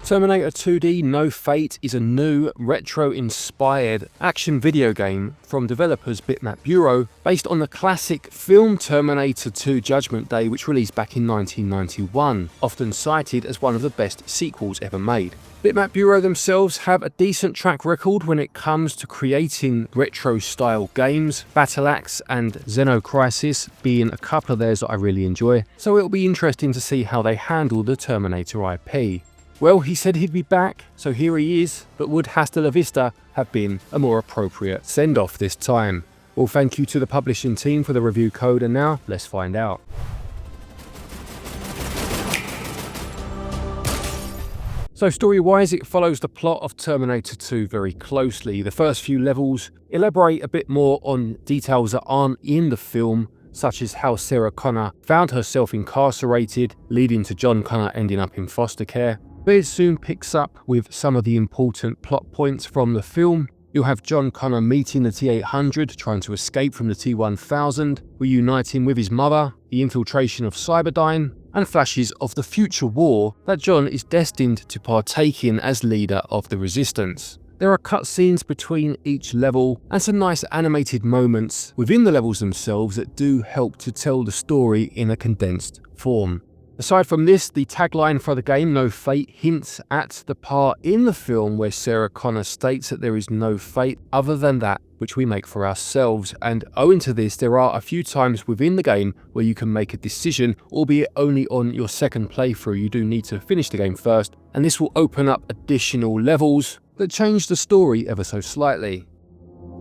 Terminator 2D No Fate is a new, retro-inspired action video game from developers Bitmap Bureau based on the classic film Terminator 2 Judgment Day, which released back in 1991, often cited as one of the best sequels ever made. Bitmap Bureau themselves have a decent track record when it comes to creating retro-style games, Battle Axe and Xenocrisis being a couple of theirs that I really enjoy, so it'll be interesting to see how they handle the Terminator IP. Well, he said he'd be back, so here he is, but would Hasta la Vista have been a more appropriate send-off this time? Well, thank you to the publishing team for the review code, and now let's find out. So story-wise, it follows the plot of Terminator 2 very closely. The first few levels elaborate a bit more on details that aren't in the film, such as how Sarah Connor found herself incarcerated, leading to John Connor ending up in foster care. But it soon picks up with some of the important plot points from the film. You'll have John Connor meeting the T-800, trying to escape from the T-1000, reuniting with his mother, the infiltration of Cyberdyne, and flashes of the future war that John is destined to partake in as leader of the Resistance. There are cutscenes between each level and some nice animated moments within the levels themselves that do help to tell the story in a condensed form. Aside from this, the tagline for the game, No Fate, hints at the part in the film where Sarah Connor states that there is no fate other than that which we make for ourselves, and owing to this, there are a few times within the game where you can make a decision, albeit only on your second playthrough. You do need to finish the game first, and this will open up additional levels that change the story ever so slightly.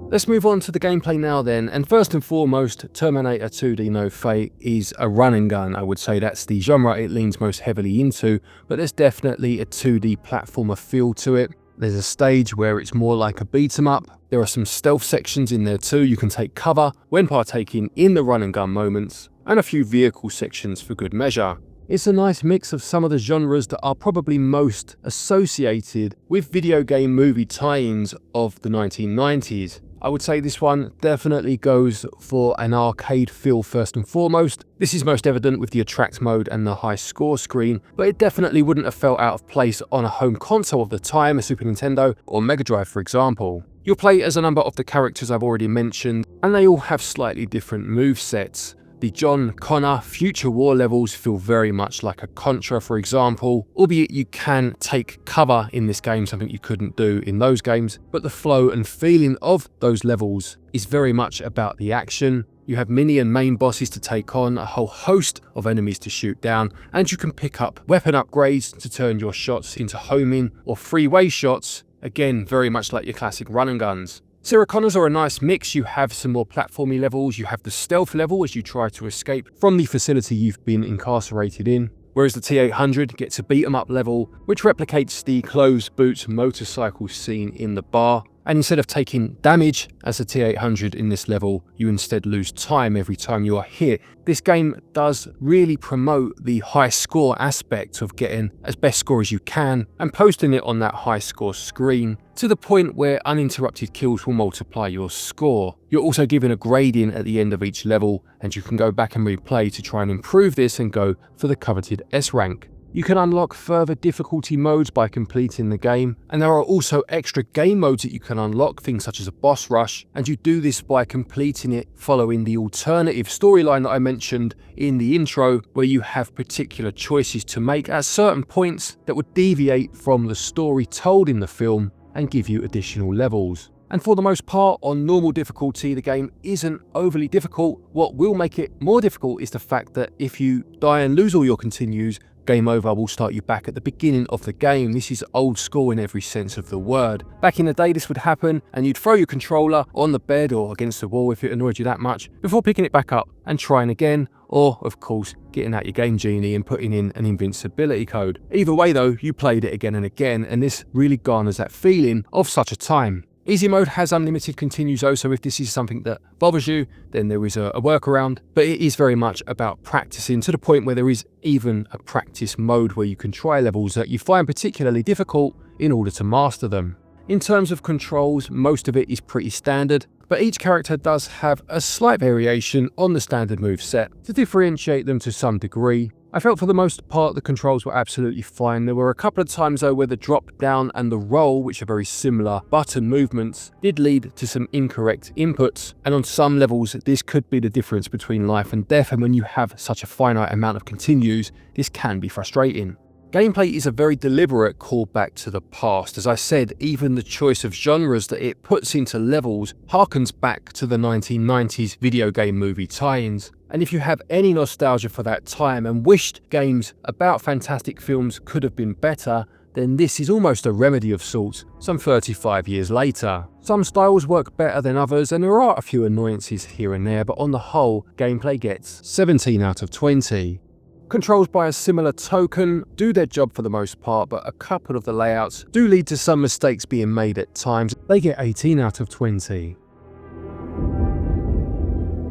Let's move on to the gameplay now then, and first and foremost, Terminator 2D No Fate is a run and gun. I would say that's the genre it leans most heavily into, but there's definitely a 2D platformer feel to it. There's a stage where it's more like a beat 'em up. There are some stealth sections in there too. You can take cover when partaking in the run and gun moments, and a few vehicle sections for good measure. It's a nice mix of some of the genres that are probably most associated with video game movie tie-ins of the 1990s. I would say this one definitely goes for an arcade feel first and foremost. This is most evident with the attract mode and the high score screen, but it definitely wouldn't have felt out of place on a home console of the time, a Super Nintendo or Mega Drive for example. You'll play as a number of the characters I've already mentioned, and they all have slightly different movesets. The John Connor Future War levels feel very much like a Contra, for example, albeit you can take cover in this game, something you couldn't do in those games, but the flow and feeling of those levels is very much about the action. You have mini and main bosses to take on, a whole host of enemies to shoot down, and you can pick up weapon upgrades to turn your shots into homing or freeway shots, again very much like your classic run and guns. Sarah Connors are a nice mix. You have some more platformy levels, you have the stealth level as you try to escape from the facility you've been incarcerated in, whereas the T-800 gets a beat 'em up level which replicates the closed boot motorcycle scene in the bar. And instead of taking damage as a T-800 in this level, you instead lose time every time you are hit. This game does really promote the high score aspect of getting as best score as you can and posting it on that high score screen to the point where uninterrupted kills will multiply your score. You're also given a grading at the end of each level, and you can go back and replay to try and improve this and go for the coveted S rank. You can unlock further difficulty modes by completing the game, and there are also extra game modes that you can unlock, things such as a boss rush, and you do this by completing it following the alternative storyline that I mentioned in the intro, where you have particular choices to make at certain points that would deviate from the story told in the film and give you additional levels. And for the most part, on normal difficulty, the game isn't overly difficult. What will make it more difficult is the fact that if you die and lose all your continues, game over will start you back at the beginning of the game. This is old school in every sense of the word. Back in the day, this would happen and you'd throw your controller on the bed or against the wall if it annoyed you that much before picking it back up and trying again, or of course getting out your Game Genie and putting in an invincibility code. Either way though, you played it again and again, and this really garners that feeling of such a time. Easy mode has unlimited continues though, so if this is something that bothers you, then there is a workaround, but it is very much about practicing to the point where there is even a practice mode where you can try levels that you find particularly difficult in order to master them. In terms of controls, most of it is pretty standard, but each character does have a slight variation on the standard move set to differentiate them to some degree. I felt for the most part the controls were absolutely fine. There were a couple of times though where the drop down and the roll, which are very similar button movements, did lead to some incorrect inputs, and on some levels this could be the difference between life and death, and when you have such a finite amount of continues, this can be frustrating. Gameplay is a very deliberate callback to the past. As I said, even the choice of genres that it puts into levels harkens back to the 1990s video game movie tie-ins. And if you have any nostalgia for that time and wished games about fantastic films could have been better, then this is almost a remedy of sorts, some 35 years later. Some styles work better than others, and there are a few annoyances here and there, but on the whole, gameplay gets 17 out of 20. Controls by a similar token do their job for the most part, but a couple of the layouts do lead to some mistakes being made at times. They get 18 out of 20.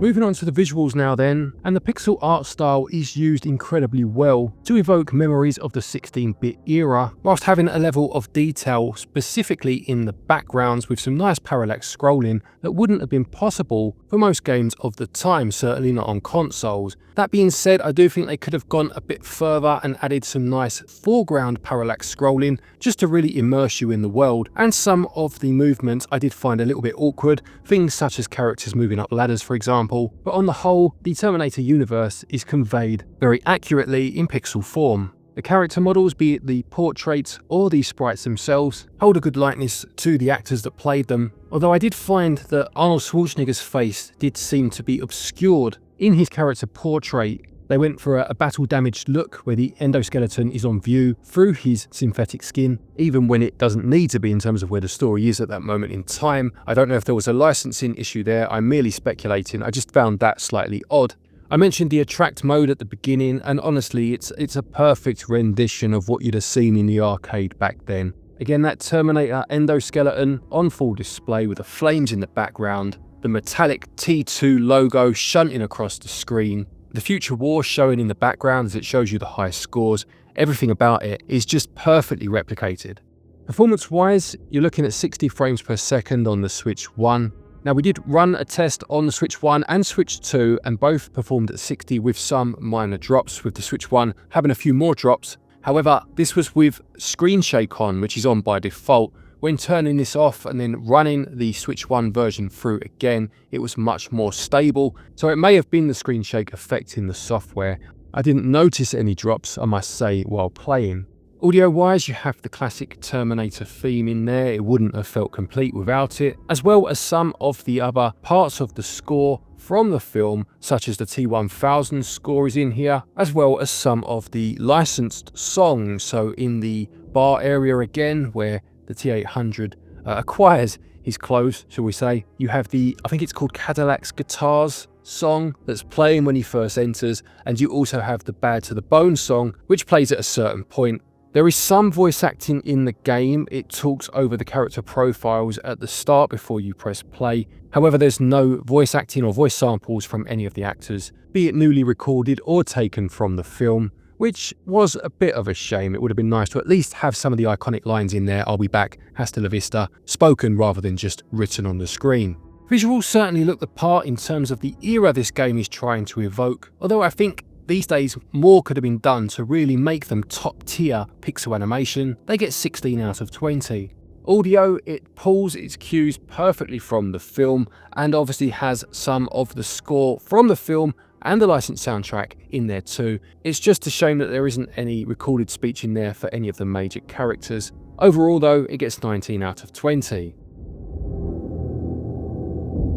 Moving on to the visuals now then, and the pixel art style is used incredibly well to evoke memories of the 16-bit era, whilst having a level of detail specifically in the backgrounds with some nice parallax scrolling that wouldn't have been possible for most games of the time, certainly not on consoles. That being said, I do think they could have gone a bit further and added some nice foreground parallax scrolling just to really immerse you in the world, and some of the movements I did find a little bit awkward, things such as characters moving up ladders for example, but on the whole, the Terminator universe is conveyed very accurately in pixel form. The character models, be it the portraits or the sprites themselves, hold a good likeness to the actors that played them, although I did find that Arnold Schwarzenegger's face did seem to be obscured in his character portrait. They went for a battle-damaged look where the endoskeleton is on view through his synthetic skin, even when it doesn't need to be in terms of where the story is at that moment in time. I don't know if there was a licensing issue there, I'm merely speculating, I just found that slightly odd. I mentioned the attract mode at the beginning, and honestly it's a perfect rendition of what you'd have seen in the arcade back then. Again, that Terminator endoskeleton on full display with the flames in the background, the metallic T2 logo shunting across the screen, the future war showing in the background as it shows you the high scores. Everything about it is just perfectly replicated. Performance-wise, you're looking at 60 frames per second on the Switch 1. Now, we did run a test on the Switch 1 and Switch 2, and both performed at 60 with some minor drops, with the Switch 1 having a few more drops. However, this was with screen shake on, which is on by default. When turning this off and then running the Switch 1 version through again, it was much more stable, so it may have been the screen shake affecting the software. I didn't notice any drops, I must say, while playing. Audio-wise, you have the classic Terminator theme in there, it wouldn't have felt complete without it, as well as some of the other parts of the score from the film, such as the T-1000 score is in here, as well as some of the licensed songs. So in the bar area again, where the T-800 acquires his clothes, shall we say, you have the, I think it's called Cadillac's Guitars song that's playing when he first enters, and you also have the Bad to the Bone song, which plays at a certain point. There is some voice acting in the game. It talks over the character profiles at the start before you press play. However, there's no voice acting or voice samples from any of the actors, be it newly recorded or taken from the film, which was a bit of a shame. It would have been nice to at least have some of the iconic lines in there, "I'll be back, hasta la vista," spoken rather than just written on the screen. Visuals certainly look the part in terms of the era this game is trying to evoke, although I think these days more could have been done to really make them top tier pixel animation. They get 16 out of 20. Audio, it pulls its cues perfectly from the film, and obviously has some of the score from the film and the licensed soundtrack in there too. It's just a shame that there isn't any recorded speech in there for any of the major characters. Overall though, it gets 19 out of 20.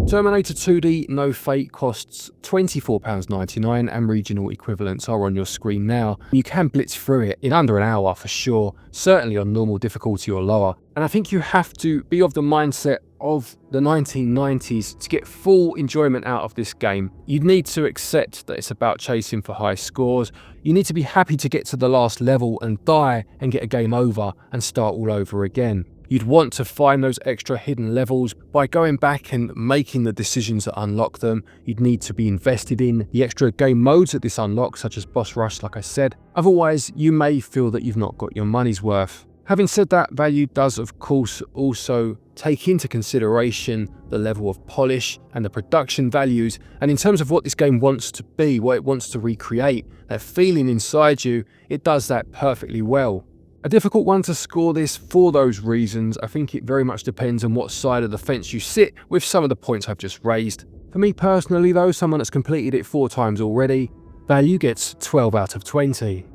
Terminator 2D No Fate costs £24.99 and regional equivalents are on your screen now. You can blitz through it in under an hour for sure, certainly on normal difficulty or lower. And I think you have to be of the mindset of the 1990s to get full enjoyment out of this game. You need to accept that it's about chasing for high scores. You need to be happy to get to the last level and die and get a game over and start all over again. You'd want to find those extra hidden levels by going back and making the decisions that unlock them. You'd need to be invested in the extra game modes that this unlocks, such as Boss Rush, like I said. Otherwise, you may feel that you've not got your money's worth. Having said that, value does of course also take into consideration the level of polish and the production values, and in terms of what this game wants to be, what it wants to recreate, that feeling inside you, it does that perfectly well. A difficult one to score this for those reasons. I think it very much depends on what side of the fence you sit with some of the points I've just raised. For me personally though, someone that's completed it 4 times already, value gets 12 out of 20.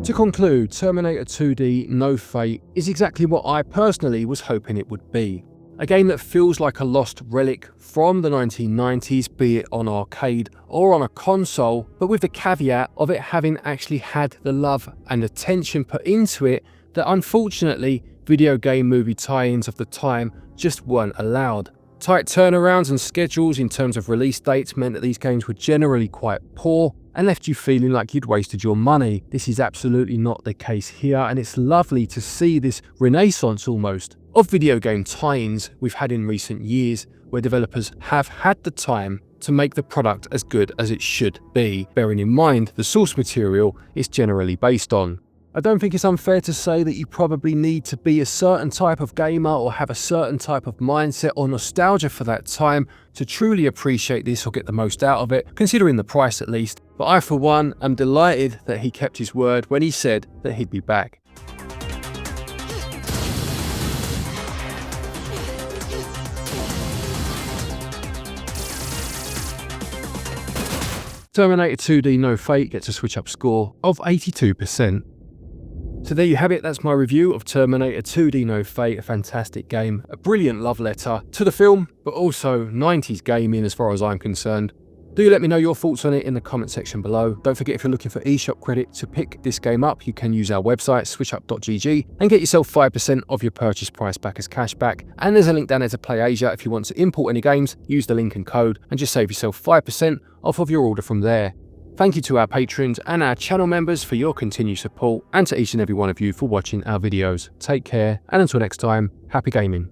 To conclude, Terminator 2D No Fate is exactly what I personally was hoping it would be. A game that feels like a lost relic from the 1990s, be it on arcade or on a console, but with the caveat of it having actually had the love and attention put into it that unfortunately video game movie tie-ins of the time just weren't allowed. Tight turnarounds and schedules in terms of release dates meant that these games were generally quite poor and left you feeling like you'd wasted your money. This is absolutely not the case here, and it's lovely to see this renaissance almost of video game tie-ins we've had in recent years, where developers have had the time to make the product as good as it should be, bearing in mind the source material it's generally based on. I don't think it's unfair to say that you probably need to be a certain type of gamer or have a certain type of mindset or nostalgia for that time to truly appreciate this or get the most out of it, considering the price at least. But I for one am delighted that he kept his word when he said that he'd be back. Terminator 2D No Fate gets a SwitchUp score of 82%. So there you have it, that's my review of Terminator 2D No Fate, a fantastic game, a brilliant love letter to the film, but also 90s gaming as far as I'm concerned. Do let me know your thoughts on it in the comment section below. Don't forget, if you're looking for eShop credit to pick this game up, you can use our website, switchup.gg, and get yourself 5% of your purchase price back as cashback. And there's a link down there to PlayAsia if you want to import any games, use the link and code, and just save yourself 5% off of your order from there. Thank you to our patrons and our channel members for your continued support, and to each and every one of you for watching our videos. Take care, and until next time, happy gaming.